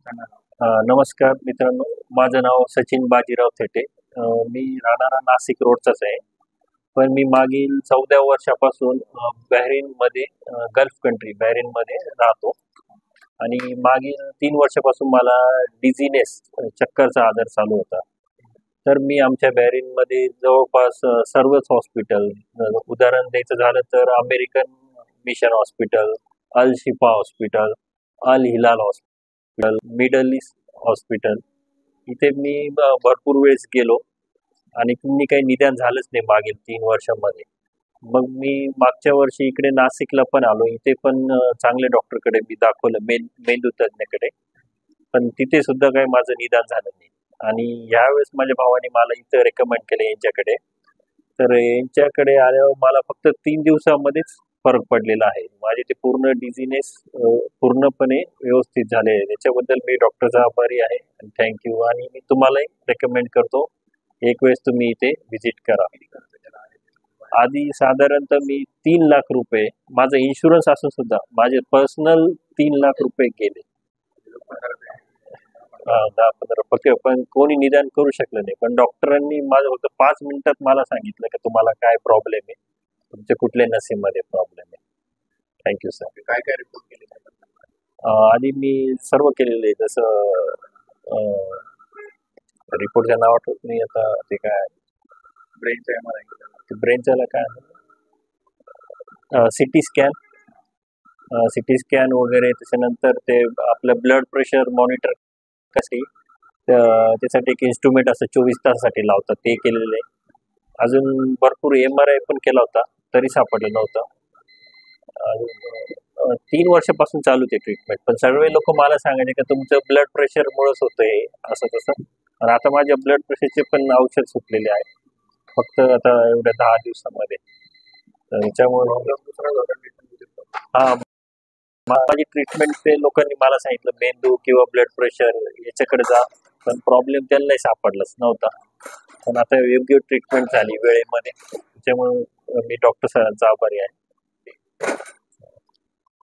नमस्कार मित्रांनो, माझं नाव सचिन बाजीराव थेटे. मी राहणारा नाशिक रोडचाच आहे. पण मी मागील 14 वर्षापासून बहरीनमध्ये गल्फ कंट्री बहरीनमध्ये राहतो आणि मागील 3 वर्षापासून मला डिझीनेस चक्करचा आजार चालू होता. तर मी आमच्या बहरीनमध्ये जवळपास सर्वच हॉस्पिटल, उदाहरण द्यायचं झालं तर American mission hospital, Al Shifa hospital, Al Hilal hospital, middle east hospital, इथे मी भरपूर वेळेस गेलो आणि मी काही निदान झालंच नाही मागील 3 वर्षामध्ये. मग मी मागच्या वर्षी इकडे नाशिकला पण आलो. इथे पण चांगल्या डॉक्टरकडे मी दाखवलं, मेंदू तज्ञकडे. पण तिथे सुद्धा काही माझं निदान झालं नाही आणि यावेळेस माझ्या भावाने मला इथं रेकमेंड केलं यांच्याकडे. तर यांच्याकडे आल्यावर मला फक्त 3 दिवसामध्येच फरक पडलेला आहे. माझे ते पूर्ण डिझीनेस पूर्णपणे व्यवस्थित झाले आहे. त्याच्याबद्दल मी डॉक्टरचा आभारी आहे आणि थँक्यू. आणि मी तुम्हालाही रेकमेंड करतो, एक वेळेस तुम्ही इथे व्हिजिट करा. आधी साधारणतः मी 3 लाख रुपये, माझा इन्शुरन्स असून सुद्धा माझे पर्सनल 3 लाख रुपये गेले. 10-15 पक्के, पण कोणी निदान करू शकलं नाही. पण डॉक्टरांनी माझं फक्त 5 मिनिटात मला सांगितलं की तुम्हाला काय प्रॉब्लेम आहे, तुमच्या कुठल्या नसेमध्ये प्रॉब्लेम आहे. Thank you sir. काय काय रिपोर्ट केले? आधी मी सर्व केलेलं आहे, जसं रिपोर्टच्या नाव आठवत नाही आता, ते काय ब्रेनचा MRI केला. ब्रेनच्याला काय सिटी स्कॅन वगैरे. त्याच्यानंतर ते आपलं ब्लड प्रेशर मॉनिटर कसे, त्यासाठी एक इन्स्ट्रुमेंट असं 24 तासासाठी लावतात, ते केलेलं आहे. अजून भरपूर MRI पण केला होता, तरी सापडलं नव्हतं. 3 वर्षापासून चालू ते ट्रीटमेंट. पण सर्व लोक मला सांगायचे की तुमचं ब्लड प्रेशरमुळेच होतंय असं तसं. आणि आता माझ्या ब्लड प्रेशरचे पण औषध सुटलेले आहे, फक्त आता एवढ्या 10 दिवसामध्ये. तर त्याच्यामुळे हा, माझी ट्रीटमेंट ते लोकांनी मला सांगितलं मेंदू किंवा ब्लड प्रेशर याच्याकडे जा, पण प्रॉब्लेम त्यांनाही सापडलाच नव्हता. पण आता योग्य ट्रीटमेंट झाली वेळेमध्ये, त्याच्यामुळे मी डॉक्टर सरांचा आभारी आहे.